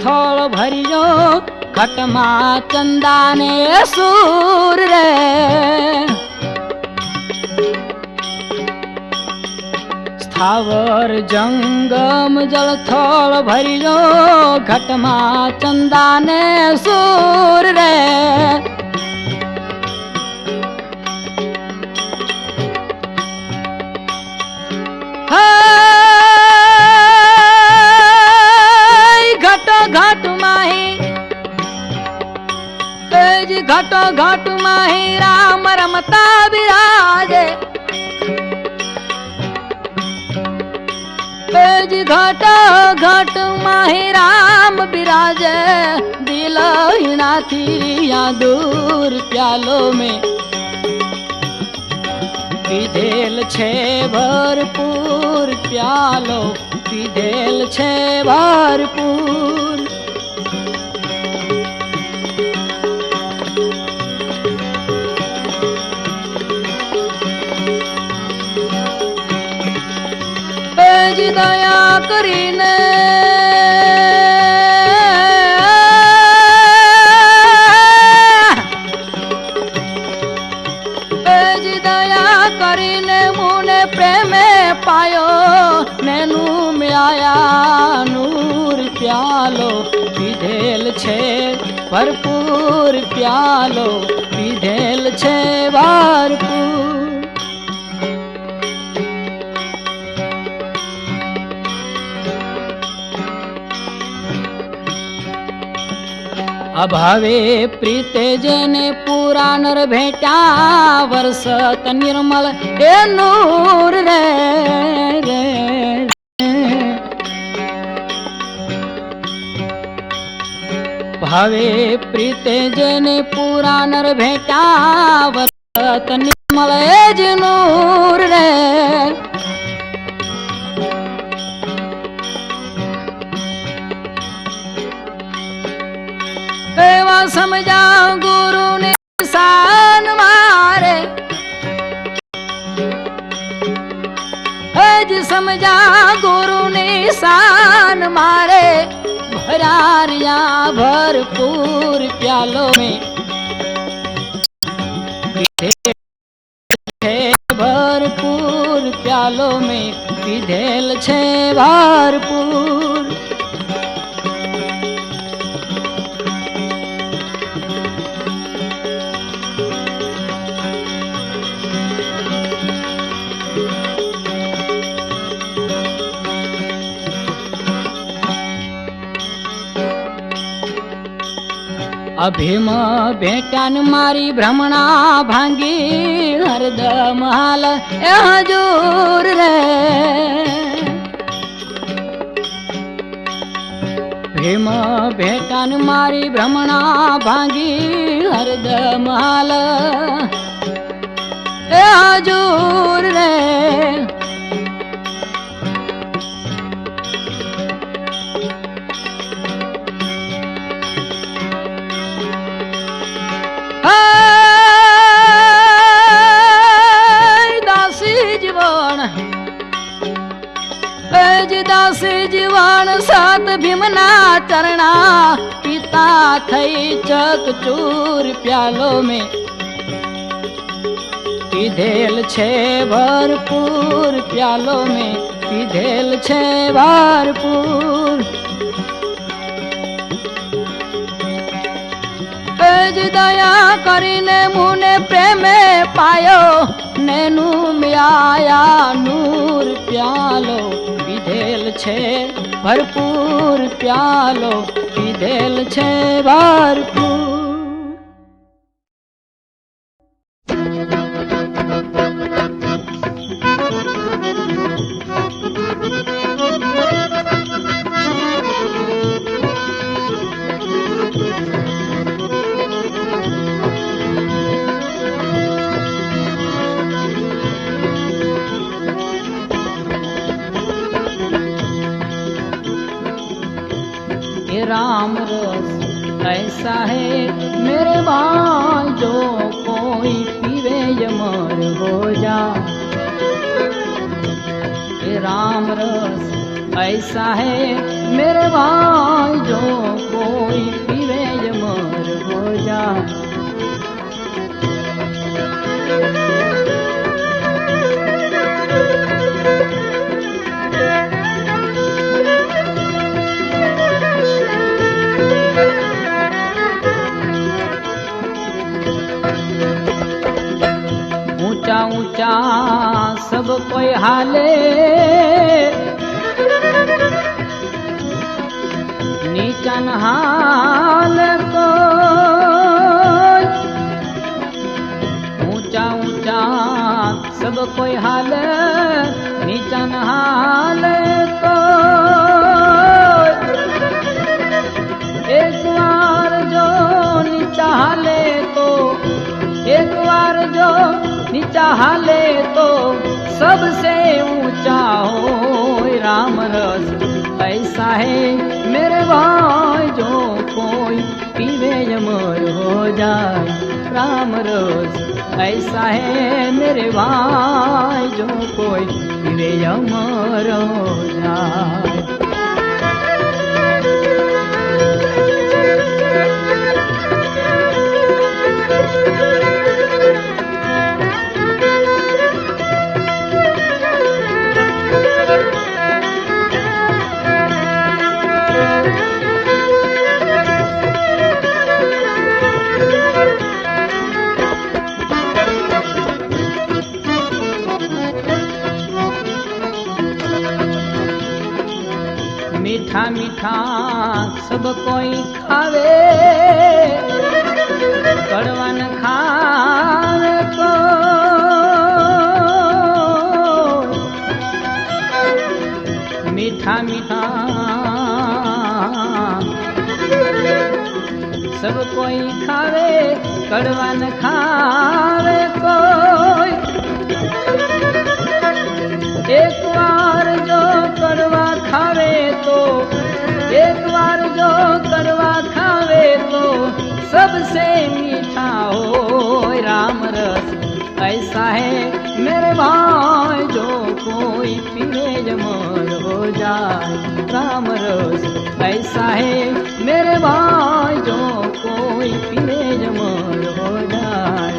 थोड़ भरियो घटमा चंदा ने सूर रे। स्थावर जंगम जल थोड़ भरियो घटमा चंदा ने सूर रे। घटो घट माही राम रमता विराजे। घटो घट माही राम विराजे। दिलहीना थी या दूर प्यालो में पीधेल छे भरपूर प्यालो पीधेल छे भरपूर। दया करीने दया करीने मुने प्रेमे पायो नैनू में आया नूर प्यालो पीधेल छे भरपूर प्यालो पीधेल छे भरपूर। अभावे प्रीते जने पूरा नर भेटा वर्षत निर्मल ए नूर रे, रे, रे। भावे प्रीते जने पूरा नर भेटा वर्षत निर्मल ए नूर रे। समझा गुरु ने निशान मारे। समझा गुरु ने निशान मारे। भरारिया भरपूर प्यालों में भरपूर प्यालों में पीधेल छे भरपूर। अभीम भेटान मारी भ्रमणा भांगी हरदम हाल ए हजूर रे। भीम भेटान मारी भ्रमणा भांगी हरदम हाल ए हजूर रे। दासी जीवन सात भीमना चरणा पिता थई चकचूर प्यालों में पीधेल छे भरपूर प्यालों में पीधेल छे भरपूर। दया करीने मुने प्रेमे पायो नैनू में आया नूर प्यालो पीधेल छे भरपूर प्यालो पीधेल छे भरपूर। राम रस ऐसा है मेरे भाई जो कोई पीवे यमर हो जा। ये राम रस ऐसा है मेरे भाई जो कोई हाले नीचा न हाल को ऊंचा ऊंचा सब कोई हाल नीचा न हाल को एक बार जो नीचा हाले तो एक बार जो नीचा हाले तो सबसे ऊंचा हो राम रस ऐसा है मेरे भाई जो कोई पीवे अमर हो जाए राम रस ऐसा है मेरे भाई जो कोई पीवे अमर हो जाए। मीठा मीठा सब कोई खावे कड़वा न खावे को मीठा मीठा सब कोई खावे कड़वा न खावे कोई एक बार जो कड़वा खावे तो एक बार जो कड़वा खावे तो सबसे मीठा हो राम रस ऐसा है मेरे भाई जो कोई पीवे अमर हो जाए राम रस ऐसा है मेरे भाई जो कोई पीवे अमर हो जाए।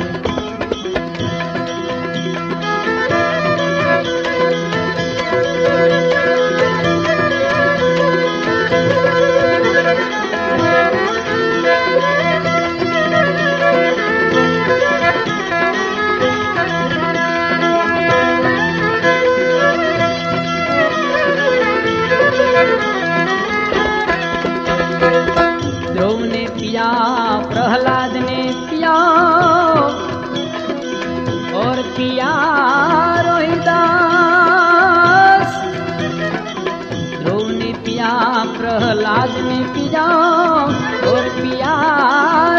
ध्रुव ने पिया प्रहलाद ने पिया और पिया रोहिदास ध्रुव ने पिया प्रहलाद ने पिया और पिया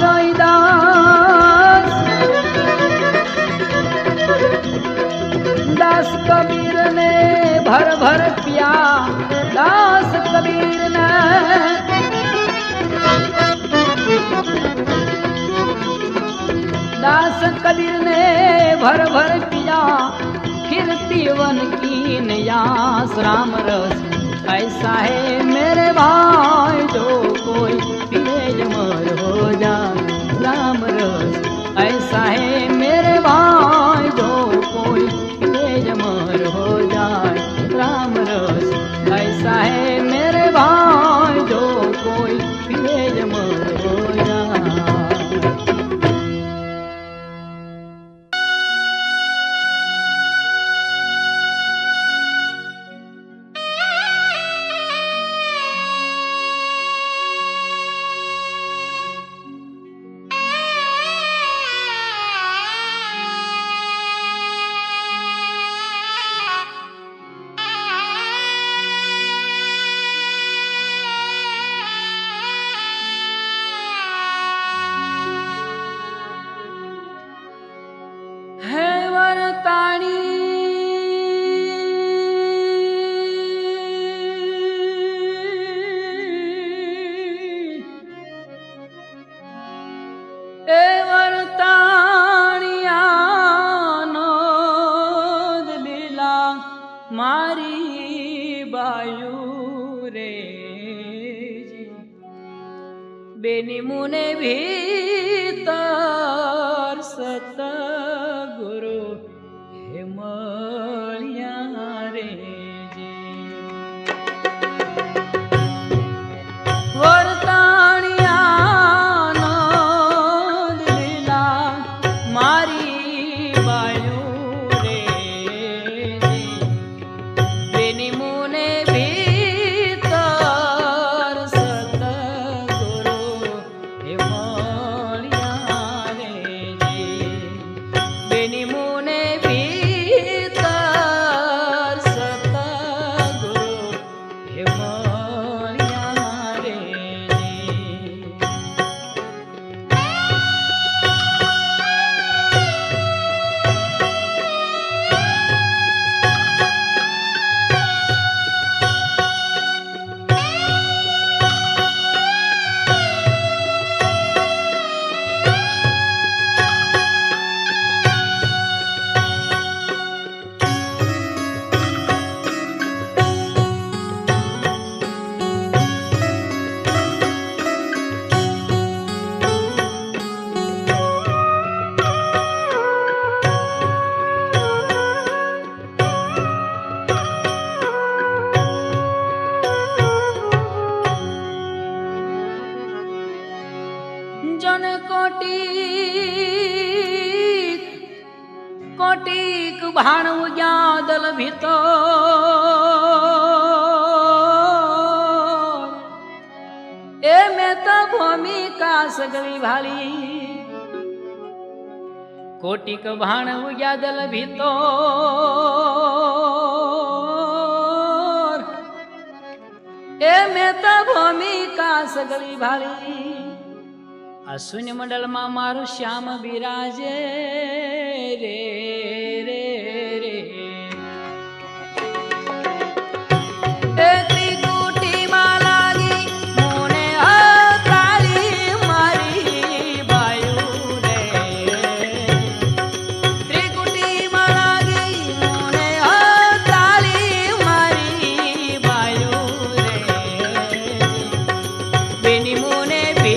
रोहिदास दास कबीर ने भर भर पिया दास कबीर ने दास कबीर ने भर भर पिया फिर पीवन की नयास राम रस ऐसा है मेरे भाई जो कोई पीवे अमर हो जाए राम रस ऐसा है मेरे भाई जो कोई पीवे अमर हो जाए राम रस ऐसा है मेरे भाई जो कोई पीवे अमर हो जाए। बेनी मुने भीतर सतगुरु हेमलिया रे जी वर्ताणिया नंद लीला मारी बायू रे जी जन कोटिक कोटिक भाण उजादल भीतर ए में तो भूमिका सगली भाली कोटिक भाण उजादल भीतर ए में तो भूमिका सगली भाली आ शून्य मंडल में मारू श्याम बिराजे रे रे रे त्रिकुटी में लागी मोने हताली मारी बायू रे त्रिकुटी में लागी मोने हताली मारी बायू रे बेनी मोने भी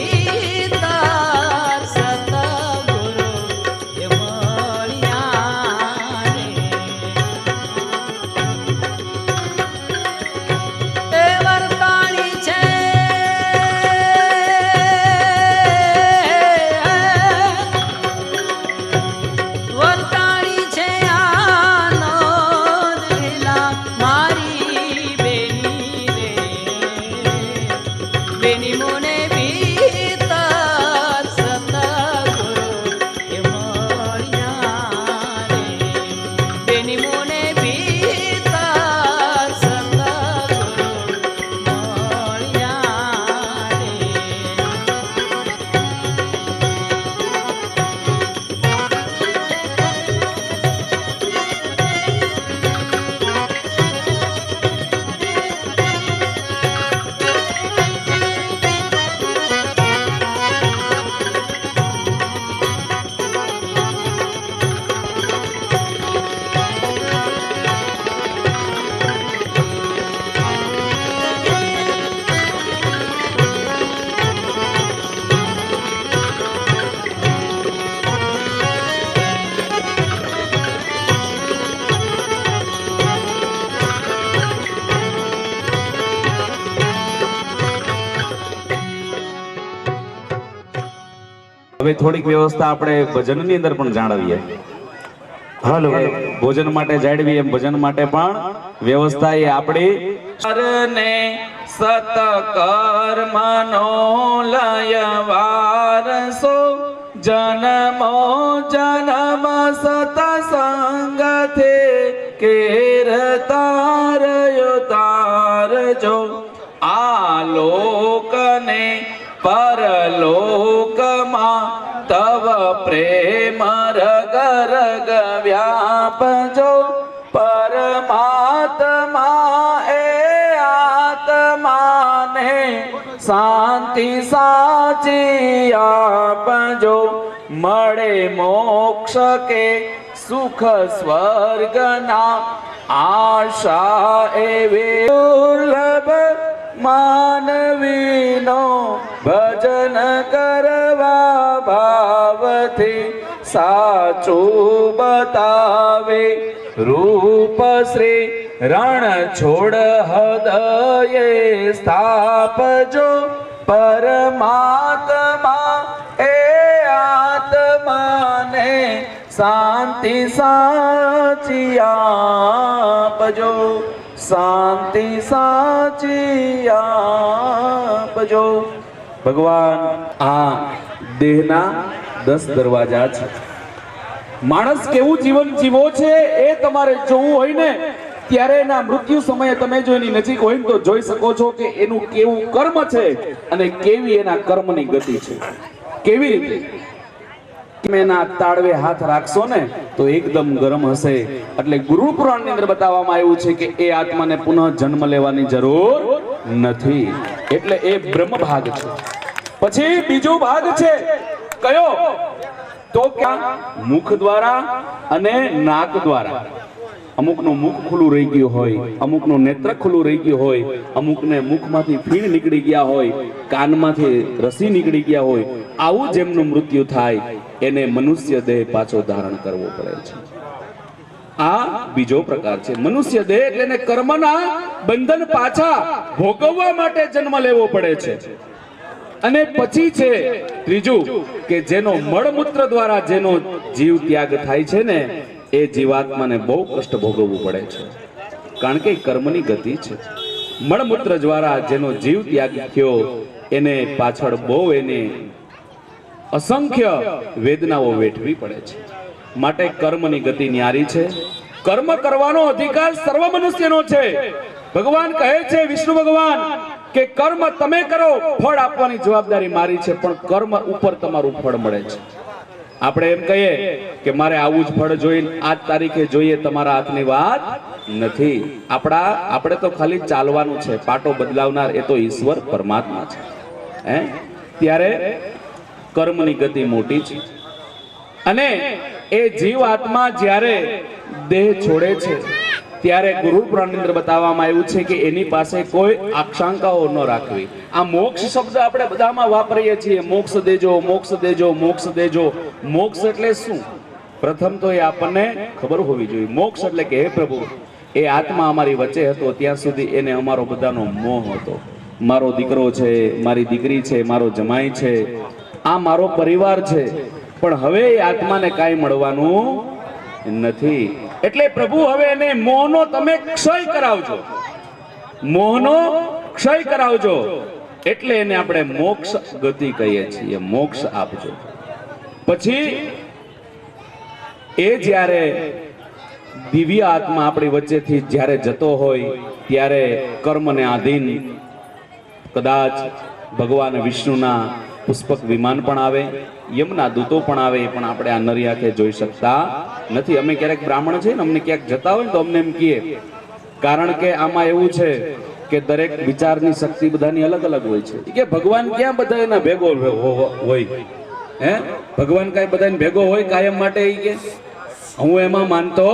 હવે થોડીક વ્યવસ્થા આપણે ભજનની અંદર પણ જાળવીએ. હાલો, ભોજન માટે જાળવીએ એમ ભજન માટે પણ વ્યવસ્થા એ આપણી કરને સત કર્મનો લય વારસો જન્મો જન્મ સત સંગથે કેર તારયો તારજો આલોકને પરલોકમાં તવ પ્રેમ રગ રગ વ્યાપજો પરમાત્મા એ આત્માને શાંતિ સાચી આપજો મળે મોક્ષ કે સુખ સ્વર્ગના આશા એવી દુર્લભ માનવીનો ભજન કરવા ભાવથી સાચું બતાવે રૂપ શ્રી રણ છોડ હૃદયે સ્થાપજો પરમાત્મા એ આત્માને શાંતિ સાચી આપજો શાંતિ સાચી આપજો. ભગવાન આ દેહના 10 દરવાજા છે. માણસ કેવું જીવન જીવો છે એ તમારે જોવું હોય ને ત્યારે એના મૃત્યુ સમયે તમે જો એની નજીક હોય ને તો જોઈ શકો છો કે એનું કેવું કર્મ છે અને કેવી એના કર્મની ગતિ છે. કેવી રીતે તમે એના તાળવે હાથ રાખશો ને તો એકદમ ગરમ હશે. એટલે ગુરુ પુરાણની અંદર બતાવવામાં આવ્યું છે કે એ આત્માને પુનઃ જન્મ લેવાની જરૂર નથી. એટલે એ બ્રહ્મ ભાગ છે. પછી બીજો ભાગ છે કયો? તો ક્યાં? મુખ દ્વારા અને નાક દ્વારા. અમુકનું મુખ ખુલ્લું રહી ગયું હોય, અમુકનું નેત્ર ખુલ્લું રહી ગયું હોય, અમુકને મુખમાંથી ફીણ નીકળી ગયા હોય, કાનમાંથી રસી નીકળી ગયા હોય. આવું જેમનું મૃત્યુ થાય એને મનુષ્ય દેહ પાછો ધારણ કરવો પડે છે. આ બીજો પ્રકાર છે. મનુષ્ય દેહ એટલે એને કર્મના બંધન પાછા ભોગવવા માટે જન્મ લેવો પડે છે. અને પછી છે ત્રીજું કે જેનો મળમૂત્ર દ્વારા જેનો જીવ ત્યાગ થાય છે ને એ જીવાત્માને બહુ કષ્ટ ભોગવવું પડે છે, કારણ કે કર્મની ગતિ છે. મળમૂત્ર દ્વારા જેનો જીવ ત્યાગ થયો એને પાછળ બહુ એને અસંખ્ય વેદનાઓ વેઠવી પડે છે. માટે કર્મની ગતિ ન્યારી છે. કર્મ કરવાનો અધિકાર સર્વ મનુષ્યનો છે. ભગવાન કહે છે, વિષ્ણુ ભગવાન, કે કર્મ તમે કરો, ફળ આપવાની જવાબદારી મારી છે, પણ કર્મ ઉપર તમારું ફળ મળે છે. આપણે એમ કહીએ કે મારે આવું જ ફળ જોઈએ, આ તારીખે જોઈએ, તમારા હાથની વાત નથી. આપણે તો ખાલી ચાલવાનું છે. પાટો બદલાવનાર એ તો ઈશ્વર પરમાત્મા છે. ત્યારે કર્મની ગતિ મોટી છે. અને એ જીવ આત્મા જ્યારે દેહ છોડે છે ત્યારે ગુરુ પુરાણની અંદર બતાવવામાં આવ્યું છે કે એની પાસે કોઈ આકાંક્ષાઓ ન રાખવી. આ મોક્ષ શબ્દ આપણે બધામાં વાપરીએ છીએ, મોક્ષ દેજો, મોક્ષ દેજો, મોક્ષ દેજો. મોક્ષ એટલે શું? પ્રથમ તો એ આપણને ખબર હોવી જોઈએ. મોક્ષ એટલે કે હે પ્રભુ, એ આત્મા અમારી વચ્ચે હતો ત્યાં સુધી એને અમારો બધાનો મોહ હતો. મારો દીકરો છે, મારી દીકરી છે, મારો જમાઈ છે, આ મારો પરિવાર છે, પણ હવે એ આત્માને કાંઈ મળવાનું નથી. એટલે પ્રભુ હવે એને મોહનો તમે ક્ષય કરાવજો, મોહનો ક્ષય કરાવજો. એટલે એને આપણે મોક્ષ ગતિ કહીએ છીએ, મોક્ષ આપજો. પછી એ જ્યારે દિવ્ય આત્મા આપણી વચ્ચેથી જ્યારે જતો હોય ત્યારે કર્મને આધીન કદાચ ભગવાન વિષ્ણુના પુષ્પક વિમાન પણ આવે, યમના દૂતો પણ આવે, પણ આપણે આ નરી આંખે જોઈ શકતા નથી. અમે ક્યારેક બ્રાહ્મણ છે ને, અમને ક્યાંક જતા હોય ને તો અમને એમ કહીએ, કારણ કે આમાં એવું છે કે દરેક વિચારની શક્તિ બધાની અલગ અલગ હોય છે. કે ભગવાન ક્યાં બધા એના ભેગો હોય? ભગવાન કાંઈ બધાને ભેગો હોય કાયમ માટે? કે હું એમાં માનતો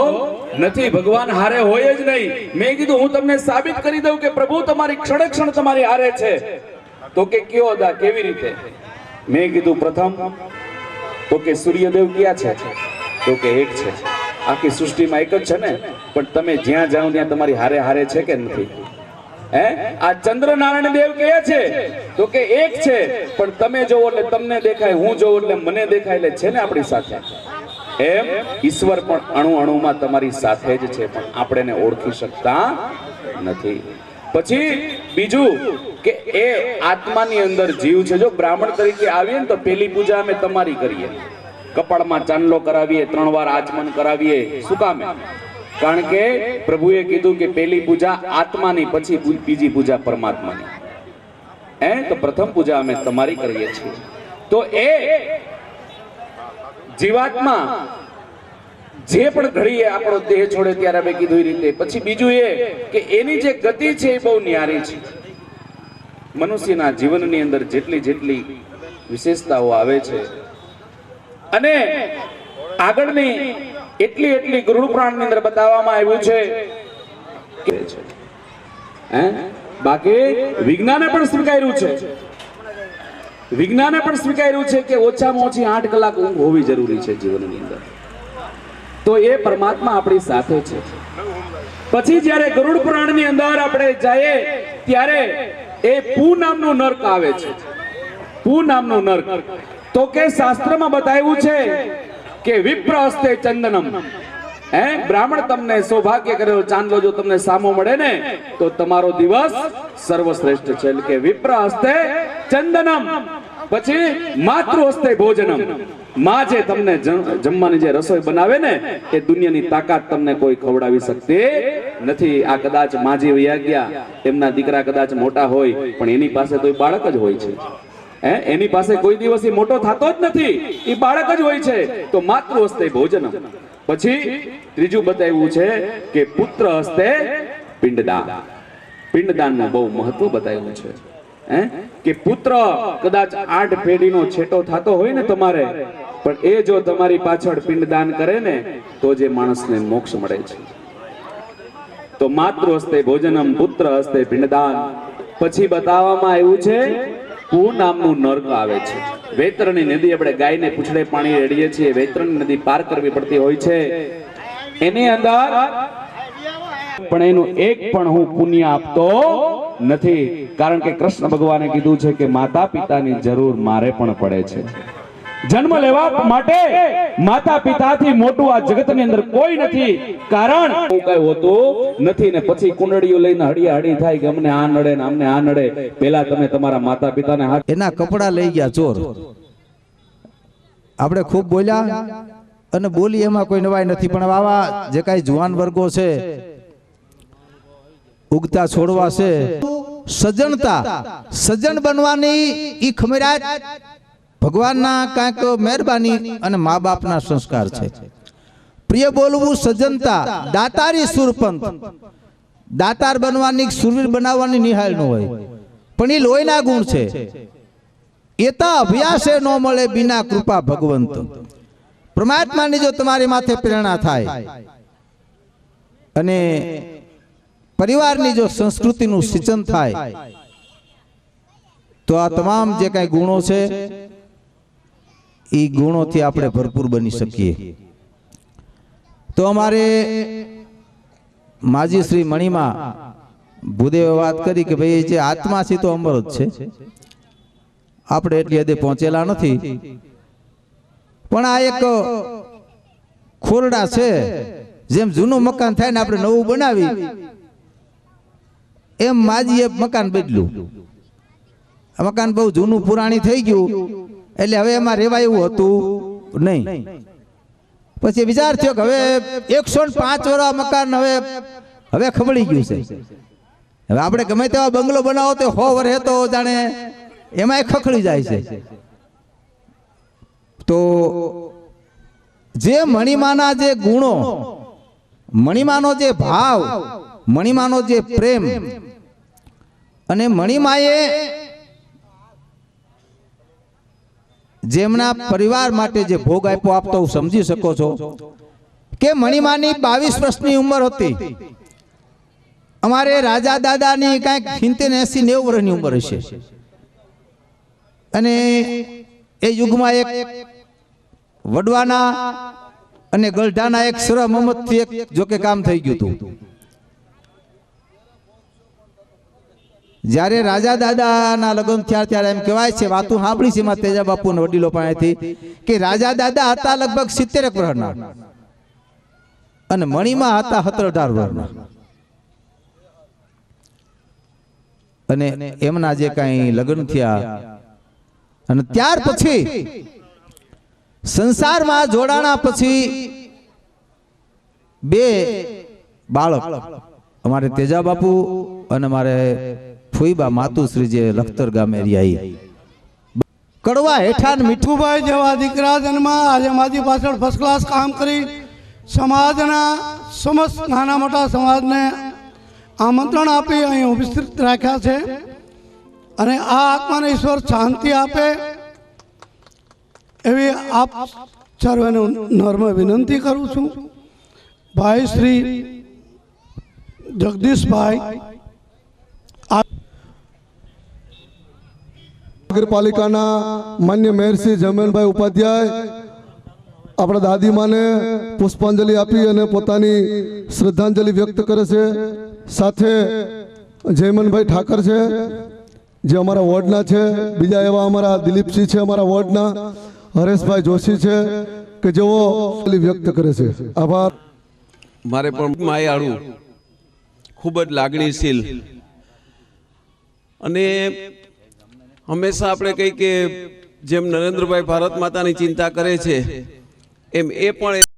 નથી. ભગવાન હારે હોય જ નહીં. મેં કીધું હું તમને સાબિત કરી દઉં કે પ્રભુ તમારી ક્ષણે ક્ષણ તમારી હારે છે. તો કે કયો દા, કેવી રીતે? મેં કીધું પ્રથમ તો કે સૂર્યદેવ ક્યાં છે? તો કે એક છે. આખી સૃષ્ટિમાં એક જ છે ને, પણ તમે જ્યાં જાઓ ત્યાં તમારી હારે હારે છે કે નથી? આ ચંદ્ર નારાયણ દેવ કયા છે? તો કે એક છે, પણ તમે જોવો એટલે તમને દેખાય, હું જોઉં એટલે મને દેખાય, એટલે છે ને આપણી સાથે. એમ ઈશ્વર પણ અણુ અણુમાં તમારી સાથે જ છે, પણ આપણે એને ઓળખી શકતા નથી. પછી બીજું કે એ આત્માની અંદર જીવ છે. જો બ્રાહ્મણ તરીકે આવીએ ને તો પેલી પૂજા અમે તમારી કરીએ, કપાળમાં ચાંદલો કરાવીએ, 3 વાર આચમન કરાવીએ. શું કામે? કારણ કે પ્રભુએ કીધું કે પેલી પૂજા આત્માની, પછી બીજી પૂજા પરમાત્માની. તો પ્રથમ પૂજા અમે તમારી કરીએ છીએ. તો એ જીવાત્મા જે પણ ઘડીએ આપણો દેહ છોડે ત્યારે મેં કીધું એ રીતે. પછી બીજું એ કે એની જે ગતિ છે એ બહુ ન્યારી છે. મનુષ્યના જીવનની અંદર જેટલી જેટલી વિશેષતાઓ આવે છે અને આગળની એટલી ગરુડ પુરાણની અંદર બતાવવામાં આવ્યું છે કે બાકી વિજ્ઞાને પણ સ્વીકાર્યું છે, વિજ્ઞાને પણ સ્વીકાર્યું છે કે ઓછામાં ઓછી 8 કલાક ઊંઘ હોવી જરૂરી છે જીવનની અંદર. તો એ પરમાત્મા આપણી સાથે છે. પછી જ્યારે ગરુડ પુરાણની અંદર આપણે જઈએ ત્યારે એ પૂ નામનું નર્ક આવે છે. પૂ નામનું નર્ક. તો કે શાસ્ત્રમાં બતાવ્યું છે કે વિપ્ર હસ્તે ચંદનમ. બ્રાહ્મણ તમને સૌભાગ્ય કરેલો ચાંદલો જો તમને સામો મળે ને તો તમારો દિવસ સર્વશ્રેષ્ઠ છે. એટલે કે વિપ્ર હસ્તે ચંદનમ. પછી માતૃ હસ્તે ભોજનમ. માં જે તમને જમવાની જે રસોઈ બનાવે ને એ દુનિયાની તાકાત તમને કોઈ ખવડાવી શકતી નથી. આ કદાચ માજી વયા ગયા, એમના દીકરા કદાચ મોટા હોય, પણ એની પાસે તો બાળક જ હોય છે. એની પાસે કોઈ દિવસ મોટો થતો જ નથી, એ બાળક જ હોય છે. તો માતૃ હસ્તે ભોજનમ. પછી ત્રીજું બતાવ્યું છે કે પુત્ર હસ્તે પિંડદાન. પિંડદાનનું બહુ મહત્વ બતાવ્યું છે કે પુત્ર કદાચ 8 પેઢીનો છેટો થતો હોય ને તમારે, પણ એ જો તમારી પાછળ પિંડદાન કરે ને તો જે માણસને મોક્ષ મળે છે. તો માતૃ હસ્તે ભોજનમ, પુત્ર હસ્તે પિંડદાન. પછી બતાવવામાં આવ્યું છે પૂ નામનું નર્ક આવે છે. વૈતરણી નદી, આપણે ગાયને પૂછડે પાણી રેડીએ છીએ, વૈતરણી નદી પાર કરવી પડતી હોય છે. એની અંદર પણ એનું એક પણ હું પુણ્ય આપતો નથી, કારણ કે કૃષ્ણ ભગવાને કીધું છે કે માતા પિતાની જરૂર મારે પણ પડે છે. જન્મ લેવા માટે માતા પિતાથી મોટું આ જગતની અંદર કોઈ નથી, કારણ કઈ હોતું નથી. ને પછી કુંડળીઓ લઈને હડિયા હડી થાય કે અમને આ નડે ને અમને આ નડે. પેલા તમે તમારા માતા પિતાને હાથ એના કપડા લઈ ગયા ચોર. આપણે ખૂબ બોલ્યા અને બોલી એમાં કોઈ નવાઈ નથી, પણ આવા જે કાંઈ જુવાન વર્ગો છે, ઉગતા છોડવા છે, સજ્જનતા સજ્જન બનવાની ઈ ખમેરાત ભગવાનના કાંઈક મહેરબાની અને મા બાપના સંસ્કાર છે. પ્રિય બોલવું સજ્જનતા, દાતારી સુરપંથ. દાતાર બનવાની સુરવીર બનાવવાની નિહાળ ન હોય, પણ એ લોહીના ગુણ છે. એતા અભ્યાસે ન મળે બિના કૃપા ભગવંત. પરમાત્માની જો તમારી માથે પ્રેરણા થાય અને પરિવારની જો સંસ્કૃતિનું સિંચન થાય તો આ તમામ જે કાંઈ ગુણો છે એ ગુણોથી આપણે ભરપૂર બની શકીએ. તો અમારે માજી શ્રી મણિમાં ભૂદેવે વાત કરી કે ભાઈ જે આત્મા છે તો અમર જ છે, આપણે એટલી હદે પહોંચેલા નથી, પણ આ એક ખોરડા છે. જેમ જૂનું મકાન થાય ને આપણે નવું બનાવી, એમ માજીએ મકાન બદલ્યું. મકાન બહુ જૂનું પુરાણી થઈ ગયું, એટલે હવે એમાં રહેવાય એવું હતું નહીં. પછી વિચાર થયો કે હવે 105 વર્ષ મકાન હવે ખબડી ગયું છે. હવે આપણે ગમે તેવા બંગલો બનાવો તો 100 વર્ષે તો જાણે એમાં ખખડી જાય છે. તો જે મણિમાના જે ગુણો, મણિમાનો જે ભાવ, મણિમાનો જે પ્રેમ, અને મણિમાએ જેમના પરિવાર માટે જે ભોગ આપ્યો, આપ તો સમજી શકો છો કે મણિમાની 22 વર્ષની ઉંમર હતી. અમારે રાજા દાદાની કાંઈક 70 80 90 વર્ષની ઉંમર હશે. અને એ યુગમાં એક વડવાના અને ગલઢાના એક સર મોહમ્મદથી એક જોકે કામ થઈ ગયું હતું. જ્યારે રાજા દાદાના લગ્ન થયા ત્યારે એમ કહેવાય છે, વાતું સાંભળી છે એમાં તેજા બાપુના વડીલો પાસેથી, કે રાજા દાદા હતા લગભગ 70 વર્ષના અને મણિમાં હતા 17 વર્ષના. અને એમના જે કાંઈ લગ્ન થયા અને ત્યાર પછી સંસારમાં જોડાણા પછી 2 બાળક, અમારે તેજા બાપુ અને અમારે ફુઈબા માતુશ્રી જે લખતર ગામે રહ્યા. કડવા હેઠાન મીઠુભાઈ જેવા દીકરા જન્મા. આજે મારી પાછળ ફર્સ્ટ ક્લાસ કામ કરી સમાજના સમસ્ત નાના મોટા સમાજને આમંત્રણ આપી અહીં ઉપસ્થિત રાખ્યા છે. અને આ આત્માને ઈશ્વર શાંતિ આપે એવી આપ સર્વેને નર્મ વિનંતી કરું છું. ભાઈ શ્રી જગદીશભાઈ નગરપાલિકાના માન્ય મેયર શ્રી જમેલભાઈ ઉપાધ્યાય આપણા દાદીમાને પુષ્પાંજલિ આપી અને પોતાની શ્રદ્ધાંજલિ વ્યક્ત કરે છે. સાથે જયમનભાઈ ઠાકર છે જે અમારા વોર્ડના છે. બીજા એવા અમારા દિલીપસિંહ છે અમારા વોર્ડના, હરેશભાઈ જોશી છે કે જેઓ વ્યક્ત કરે છે. આભાર. મારે પણ માયાળું, ખૂબ જ લાગણીશીલ, અને હંમેશા આપણે કહીએ કે જેમ નરેન્દ્રભાઈ ભારત માતાની ચિંતા કરે છે એમ એ પણ